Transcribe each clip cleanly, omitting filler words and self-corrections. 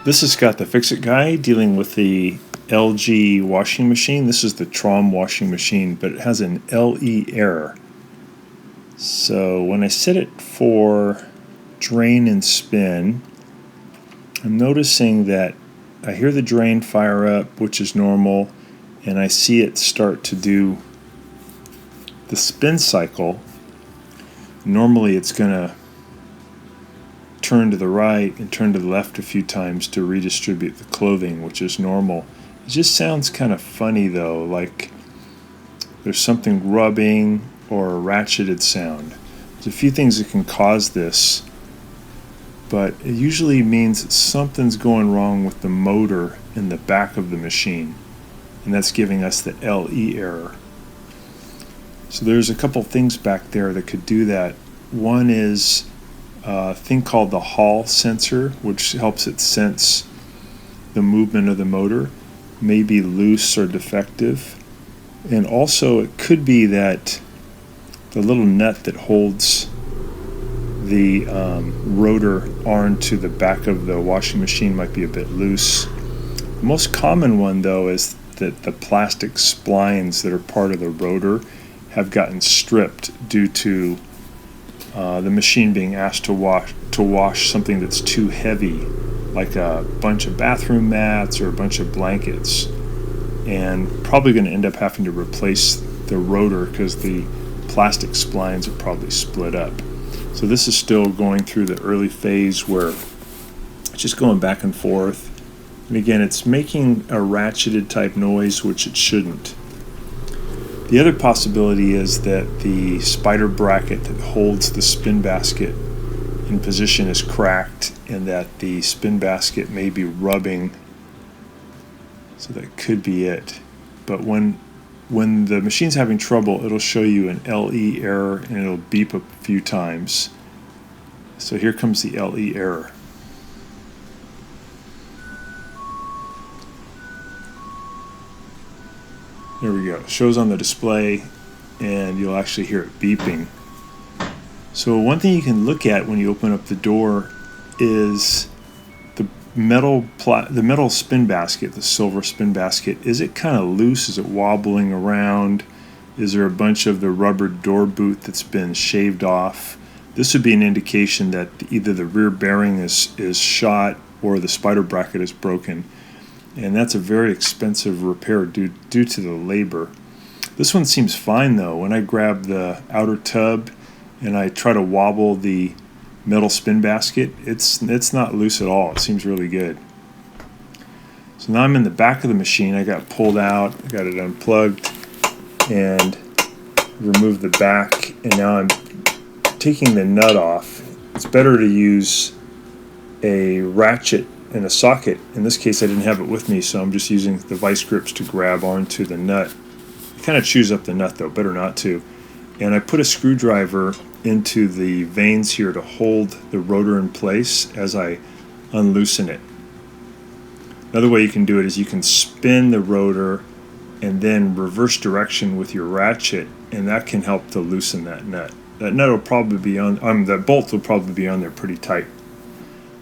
This is Scott the Fix-It Guy dealing with the LG washing machine. This is the Trom washing machine, but it has an LE error. So when I set it for drain and spin, I'm noticing that I hear the drain fire up, which is normal, and I see it start to do the spin cycle. Normally it's going to turn to the right and turn to the left a few times to redistribute the clothing, which is normal. It just sounds kind of funny though, like there's something rubbing or a ratcheted sound. There's a few things that can cause this, but it usually means that something's going wrong with the motor in the back of the machine, and that's giving us the LE error. So there's a couple things back there that could do that. One is a thing called the Hall sensor, which helps it sense the movement of the motor, may be loose or defective. And also it could be that the little nut that holds the rotor arm to the back of the washing machine might be a bit loose. The most common one though is that the plastic splines that are part of the rotor have gotten stripped due to the machine being asked to wash something that's too heavy, like a bunch of bathroom mats or a bunch of blankets, and probably going to end up having to replace the rotor because the plastic splines are probably split up. So this is still going through the early phase where it's just going back and forth, and again it's making a ratcheted type noise, which it shouldn't. The other possibility is that the spider bracket that holds the spin basket in position is cracked and that the spin basket may be rubbing, so that could be it. But when the machine's having trouble, it'll show you an LE error and it'll beep a few times. So here comes the LE error. There we go. It shows on the display and you'll actually hear it beeping. So one thing you can look at when you open up the door is the metal spin basket, the silver spin basket. Is it kind of loose? Is it wobbling around? Is there a bunch of the rubber door boot that's been shaved off? This would be an indication that either the rear bearing is shot or the spider bracket is broken. And that's a very expensive repair due to the labor. This one seems fine though. When I grab the outer tub and I try to wobble the metal spin basket, it's not loose at all. It seems really good. So now I'm in the back of the machine. I got pulled out, I got it unplugged and removed the back, and now I'm taking the nut off. It's better to use a ratchet and a socket. In this case I didn't have it with me, so I'm just using the vice grips to grab onto the nut. It kind of chews up the nut though, better not to. And I put a screwdriver into the vanes here to hold the rotor in place as I unloosen it. Another way you can do it is you can spin the rotor and then reverse direction with your ratchet, and that can help to loosen that nut. That nut will probably be on, that bolt will probably be on there pretty tight.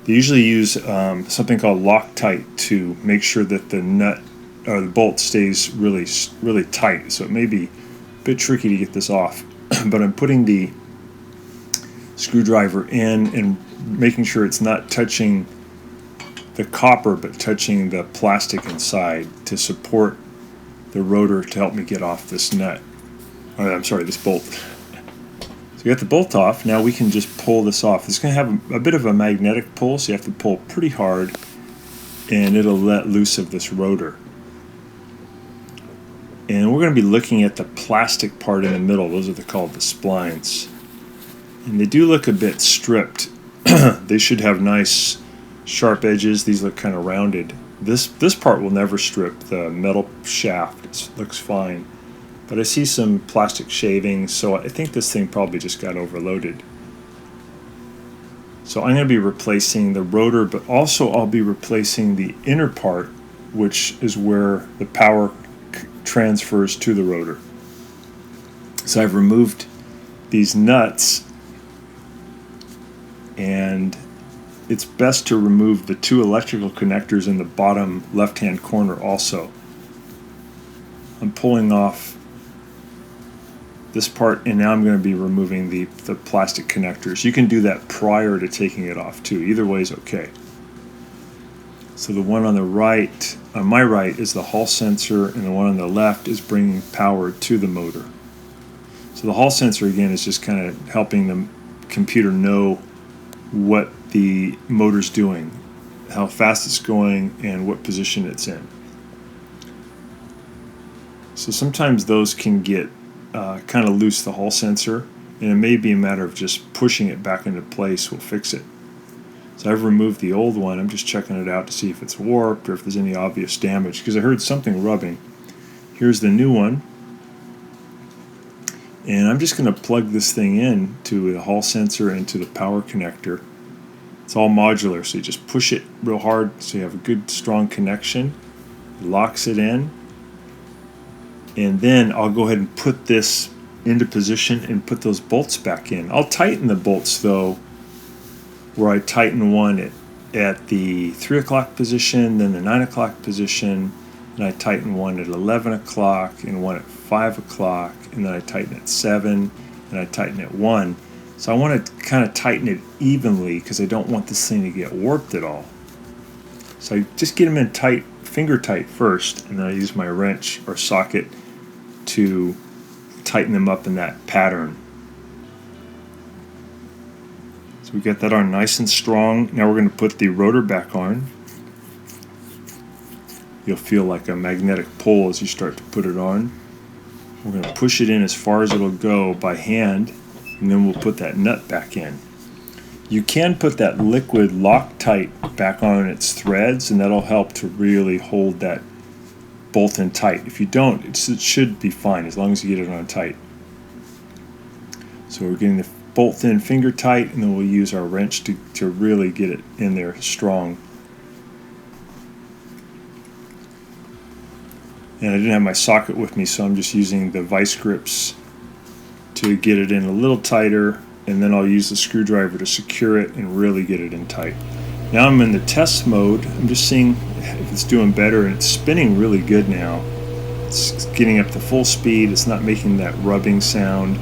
They usually use something called Loctite to make sure that the nut or the bolt stays really tight. So it may be a bit tricky to get this off, but I'm putting the screwdriver in and making sure it's not touching the copper but touching the plastic inside to support the rotor to help me get off this nut. This bolt. So you got the bolt off. Now we can just pull this off. It's going to have a bit of a magnetic pull, so you have to pull pretty hard and it'll let loose of this rotor. And we're going to be looking at the plastic part in the middle. Those are called the splines. And they do look a bit stripped. They should have nice sharp edges. These look kind of rounded. This part will never strip. The metal shaft looks fine. But I see some plastic shavings, so I think this thing probably just got overloaded. So I'm going to be replacing the rotor, but also I'll be replacing the inner part, which is where the power transfers to the rotor. So I've removed these nuts, and it's best to remove the two electrical connectors in the bottom left-hand corner also. I'm pulling off this part, and now I'm going to be removing the plastic connectors. You can do that prior to taking it off too. Either way is okay. So the one on the right, on my right, is the hall sensor, and the one on the left is bringing power to the motor. So the hall sensor again is just kind of helping the computer know what the motor's doing, how fast it's going, and what position it's in. So sometimes those can get kind of loose, the hall sensor, and it may be a matter of just pushing it back into place will fix it. So I've removed the old one. I'm just checking it out to see if it's warped or if there's any obvious damage, because I heard something rubbing. Here's the new one, and I'm just going to plug this thing in to the hall sensor and to the power connector. It's all modular, so you just push it real hard so you have a good strong connection. It locks it in, and then I'll go ahead and put this into position and put those bolts back in. I'll tighten the bolts though, where I tighten one at the 3 o'clock position, then the 9 o'clock position, and I tighten one at 11 o'clock and one at 5 o'clock, and then I tighten at 7, and I tighten at 1. So I want to kind of tighten it evenly because I don't want this thing to get warped at all. So I just get them in tight, finger tight first, and then I use my wrench or socket to tighten them up in that pattern. So we got that on nice and strong. Now we're going to put the rotor back on. You'll feel like a magnetic pull as you start to put it on. We're going to push it in as far as it'll go by hand, and then we'll put that nut back in. You can put that liquid Loctite back on its threads, and that'll help to really hold that bolt in tight. If you don't, it should be fine as long as you get it on tight. So we're getting the bolt in finger tight, and then we'll use our wrench to really get it in there strong. And I didn't have my socket with me, so I'm just using the vice grips to get it in a little tighter, and then I'll use the screwdriver to secure it and really get it in tight. Now I'm in the test mode. I'm just seeing if it's doing better, and it's spinning really good now. It's getting up to full speed. It's not making that rubbing sound.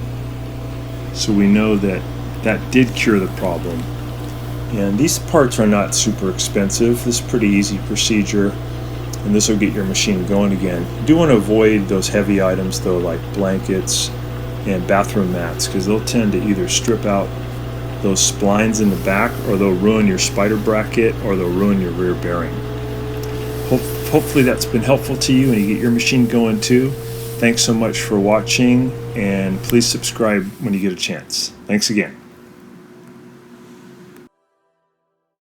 So we know that that did cure the problem. And these parts are not super expensive. This is a pretty easy procedure, and this will get your machine going again. You do want to avoid those heavy items though, like blankets and bathroom mats, because they'll tend to either strip out those splines in the back, or they'll ruin your spider bracket, or they'll ruin your rear bearing. Hopefully that's been helpful to you and you get your machine going too. Thanks so much for watching, and please subscribe when you get a chance. Thanks again.